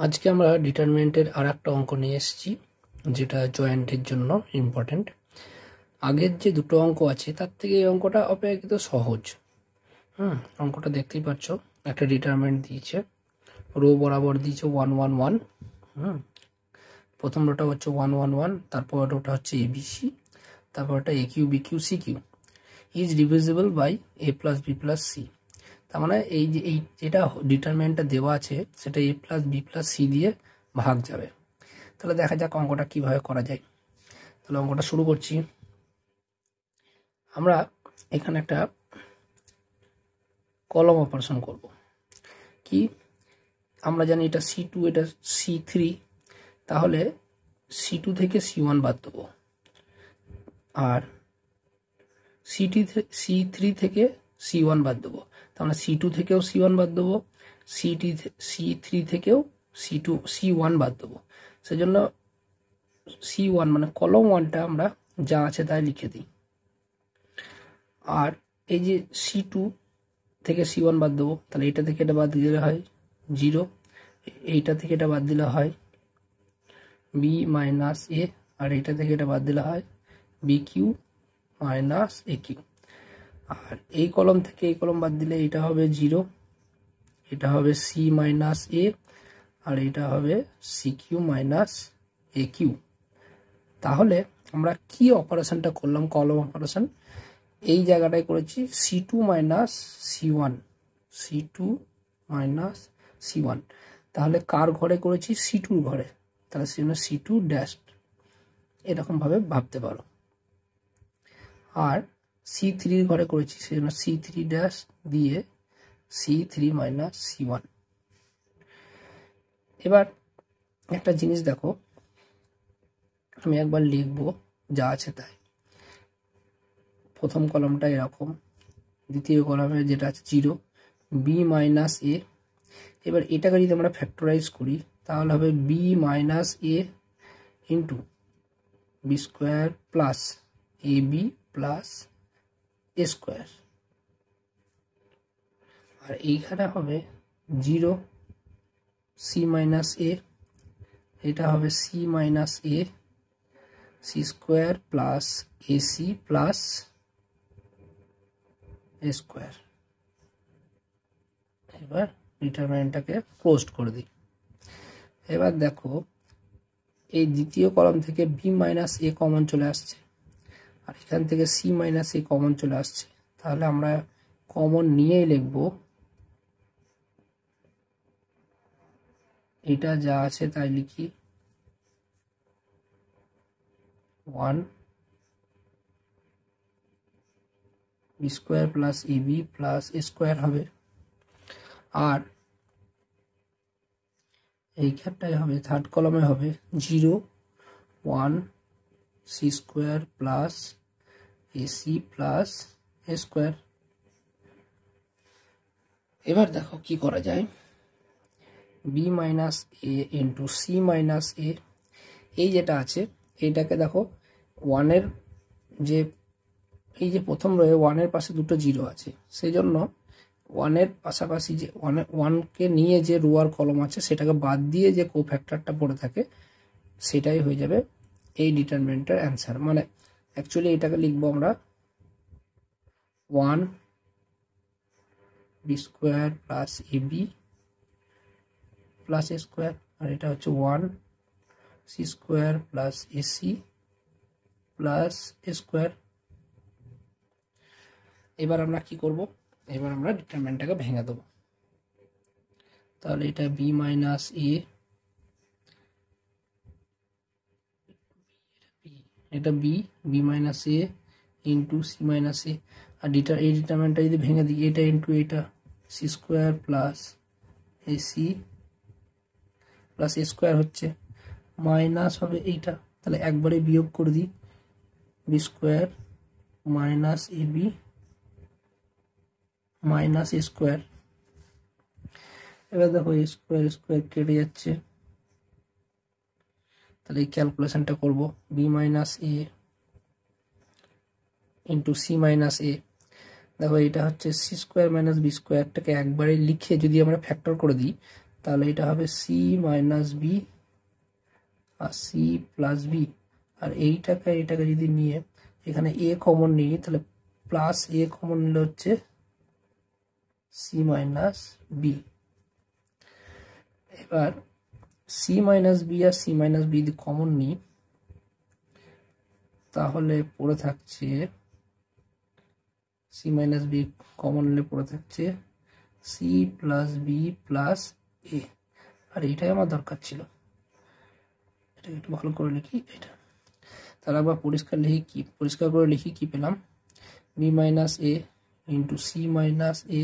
আজকে আমরা ডিটারমিনেন্টের আরেকটা অঙ্ক নিয়ে এসেছি, যেটা জয়েন্টের জন্য ইম্পর্টেন্ট। আগের যে দুটো অঙ্ক আছে তার থেকে এই অঙ্কটা অপেক্ষাকৃত সহজ। অঙ্কটা দেখতেই পাচ্ছ, একটা ডিটারমিনেন্ট দিয়েছে, রো বরাবর দিয়েছে 1 1 1। প্রথম রোটা হচ্ছে 1 1 1, তারপর ওটা হচ্ছে এবিসি, তারপর ওটা a cube b cube c cube is divisible by A plus B plus c. তার মানে এই যে যেটা ডিটারমিনেন্টটা দেওয়া আছে সেটা a plus B plus c দিয়ে ভাগ যাবে। তাহলে দেখা যাক অঙ্কটা কিভাবে করা যায়। তাহলে অঙ্কটা শুরু করছি। আমরা এখানে একটা কলম অপারেশন করব। কি আমরা জানি এটা C2, এটা C3, তাহলে C2 থেকে C1 বাদ দেবো, আর C3 থেকে C1 বাদ দেবো। তাহলে C2 থেকেও C1 বাদ দেবো, C3 থেকেও C1 বাদ দেবো। সেজন্য C1 মানে কলম 1টা আমরা যা আছে তাই লিখে দিই। আর এই যে C2 থেকে C1 বাদ দেবো, তাহলে এটা থেকে এটা বাদ দিলে হয় 0, এইটা থেকে এটা বাদ দিলে হয় B মাইনাস এ, আর এইটা থেকে এটা বাদ দিলে হয় BQ মাইনাস AQ। আর এই কলম থেকে এই কলম বাদ দিলে এটা হবে 0, এটা হবে C মাইনাস এ, আর এটা হবে CQ মাইনাস AQ। তাহলে আমরা কি অপারেশনটা করলাম? কলম অপারেশন। এই জায়গাটায় করেছি C2 minus C1, C2 minus C1। তাহলে কার ঘরে করেছি? C2 ঘরে। তাহলে সেজন্য C2 ড্যাশ, এরকম ভাবে ভাবতে পারো। আর C3 ঘরে করেছি, সেজন্য C3 ড্যাশ দিয়ে C3 মাইনাস C1। এবার একটা জিনিস দেখো, আমি একবার লিখবো যা আছে তাই। প্রথম কলামটা এরকম, দ্বিতীয় কলামে যেটা আছে 0, B মাইনাস এ। এবার এটাকে যদি আমরা ফ্যাক্টরাইজ করি তাহলে হবে B minus A into B square plus A B plus A square. আর এইখানে হবে 0 C মাইনাস এ, এটা হবে C minus A C square plus AC plus A square. এবার ডিটারমিনেন্টটাকে ক্লোজ করে দিই। এবার দেখো, এই দ্বিতীয় কলাম থেকে B মাইনাস এ কমন চলে আসছে, আর এখান থেকে C মাইনাস এ কমন চলে আসছে। তাহলে আমরা কমন নিয়েই লিখব, এটা যা আছে তাই লিখি 1 b square plus ab plus এ স্কোয়ার হবে। আর এইখানটায় হবে, থার্ড কলমে হবে 0 1 c square plus ac plus এ স্কোয়ার। এবার দেখো কি করা যায়। B minus A into c minus a, এই যেটা আছে এইটাকে দেখো 1-এর যে এই যে প্রথম রয়ে 1-এর পাশে দুটো 0 আছে, সেই জন্য 1-এর পাশাপাশি যে 1-কে নিয়ে যে রো আর কলম আছে সেটাকে বাদ দিয়ে যে কোফ্যাক্টরটা পড়ে থাকে সেটাই হয়ে যাবে এই ডিটারমিনেন্টের অ্যান্সার। মানে অ্যাকচুয়ালি এটাকে লিখবো আমরা 1 b square plus ab plus এ স্কোয়ার, আর এটা হচ্ছে 1 c square plus ac plus এ স্কোয়ার। এবার আমরা কি করব? এবার আমরা ডিটারমিনেন্টটাকে ভেঙে দেবো। তাহলে এটা বি মাইনাস এ, এটা b minus A into c minus a. আর এই ডিটারমিনেন্টটা যদি ভেঙে দিই, এটা ইন্টু এটা c square plus ac plus এ স্কোয়ার হচ্ছে, মাইনাস হবে এইটা। তাহলে একবারে বিয়োগ করে দিই, b square minus ab minus a square. এবার দেখো স্কোয়ার স্কোয়ার কেটে যাচ্ছে, তাহলে এই ক্যালকুলেশনটা করবো, বি মাইনাস এ ইন্টু সি মাইনাস এ। দেখো এটা হচ্ছে সি স্কোয়ার মাইনাস বি স্কোয়ারটাকে একবারে লিখে যদি আমরা ফ্যাক্টর করে দিই তাহলে এটা হবে সি মাইনাস বি আর সি প্লাস বি, আর এইটাকে যদি নিয়ে এখানে এ কমন নিই তাহলে প্লাস এ কমন নিলে হচ্ছে সি মাইনাস বি। এবার সি মাইনাস বি আর সি মাইনাস বি যদি কমন নিই তাহলে পড়ে থাকছে সি মাইনাস বি কমন নিলে পড়ে থাকছে সি প্লাস বি প্লাস এ, আর এটাই আমার দরকার ছিল। এটাকে একটু ভালো করে লিখি এটা, তাহলে একবার পরিষ্কার করে লিখি কি পেলাম, বি মাইনাস এ ইন্টু সি মাইনাস এ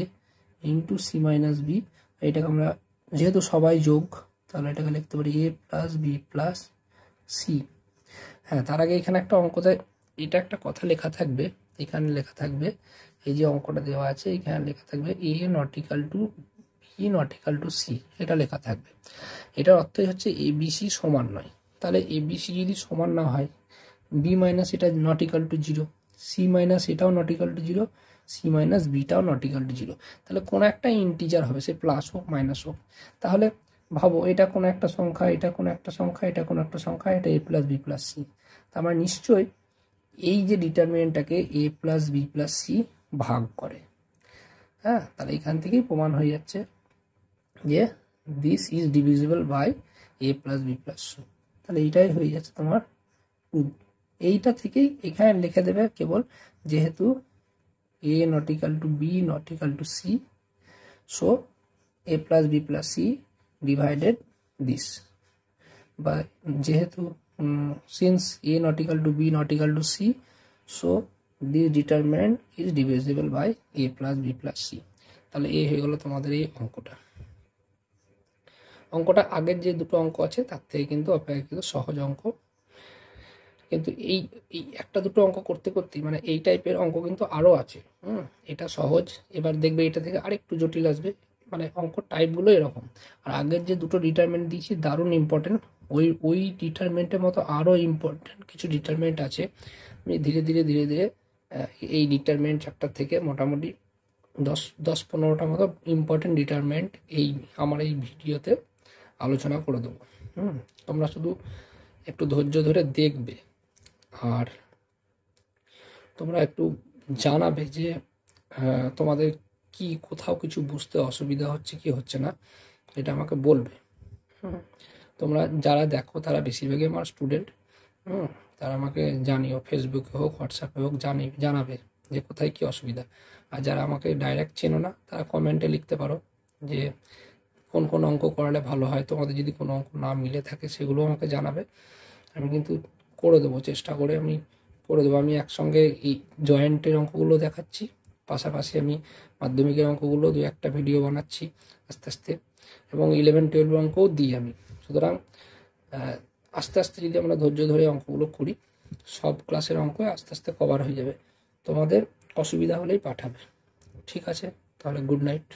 ইন্টু সি মাইনাস বি। এটাকে আমরা যেহেতু সবাই যোগ তাহলে এটাকে লিখতে পারি এ প্লাস বি প্লাস সি। হ্যাঁ, তার আগে এখানে একটা অঙ্কতে এটা একটা কথা লেখা থাকবে, এখানে লেখা থাকবে এই যে অঙ্কটা দেওয়া আছে এখানে লেখা থাকবে a not equal to b not equal to c, এটা লেখা থাকবে। এটার অর্থই হচ্ছে এ বি সি সমান নয়। তাহলে এ বি সি যদি সমান না হয়, বি মাইনাস এটা not equal to zero, c minus এটাও not equal to zero, c minus বিটাও নট ইকাল টু জিরো, তাহলে কোনো একটা ইন্টিজার হবে, সে প্লাস হোক মাইনাস হোক। তাহলে ভাবো এটা কোনো একটা সংখ্যা, এটা কোনো একটা সংখ্যা, এটা কোনো একটা সংখ্যা, এটা এ প্লাস বি প্লাস সি। তার মানে নিশ্চয়ই এই যে ডিটারমিনেন্টটাকে এ প্লাস বি প্লাস সি ভাগ করে। হ্যাঁ, তাহলে এখান থেকেই প্রমাণ হয়ে যাচ্ছে যে this is divisible by A plus B plus C. তাহলে এইটাই হয়ে যাচ্ছে তোমার প্রুফ। এইটা থেকেই এখানে লিখে দেবে কেবল, যেহেতু a not equal to b not equal to c, so a plus B plus c divided this, বা যেহেতু since a not equal to b not equal to c, so this determinant is divisible by a plus b plus c। তাহলে এই হয়ে গেল তোমাদের এই অঙ্কটা আগের যে দুটো অঙ্ক আছে তার থেকে কিন্তু অপেক্ষাকৃত সহজ অঙ্ক, কিন্তু এই একটা দুটো অঙ্ক করতে করতেই মানে এই টাইপের অঙ্ক কিন্তু আরো আছে। এটা সহজ, এবার দেখবে এটা থেকে আরেকটু জটিল আসবে, মানে অঙ্ক টাইপগুলো এরকম। আর আগের যে দুটো ডিটারমিনেন্ট দিয়েছি দারুণ ইম্পর্টেন্ট, ওই ডিটারমিনেন্টের মতো আরও ইম্পর্টেন্ট কিছু ডিটারমিনেন্ট আছে। আমি ধীরে ধীরে এই ডিটারমিনেন্ট চ্যাপ্টার থেকে মোটামুটি 10-15টা মতো ইম্পর্টেন্ট ডিটারমিনেন্ট আমার এই ভিডিওতে আলোচনা করে দেবো। তোমরা শুধু একটু ধৈর্য ধরে দেখবে, আর তোমরা একটু জানাবে যে তোমাদের কি কোথাও কিছু বুঝতে অসুবিধা হচ্ছে কি হচ্ছে না, এটা আমাকে বলবে। তোমরা যারা দেখো তারা বেশিরভাগই আমার স্টুডেন্ট, তারা আমাকে জানিও, ফেসবুকে হোক হোয়াটসঅ্যাপে হোক জানাবে যে কোথায় কি অসুবিধা। আর যারা আমাকে ডাইরেক্ট চেনো না তারা কমেন্টে লিখতে পারো যে কোন কোন অঙ্ক করালে ভালো হয়, তোমাদের যদি কোনো অঙ্ক না মিলে থাকে সেগুলো আমাকে জানাবে, আমি কিন্তু করে দেবো, চেষ্টা করে আমি করে দেবো। আমি একসঙ্গে এই জয়েন্টের অঙ্কগুলো দেখাচ্ছি, পাশাপাশি আমি মাধ্যমিকের অঙ্কগুলো 2-1টা ভিডিও বানাচ্ছি আস্তে আস্তে, এবং 11-12 অঙ্কও দিই আমি। সুতরাং আস্তে আস্তে যদি আমরা ধৈর্য ধরে অঙ্কগুলো করি, সব ক্লাসের অঙ্ক আস্তে আস্তে কভার হয়ে যাবে। তোমাদের অসুবিধা হলেই পাঠাবে। ঠিক আছে, তাহলে গুড নাইট।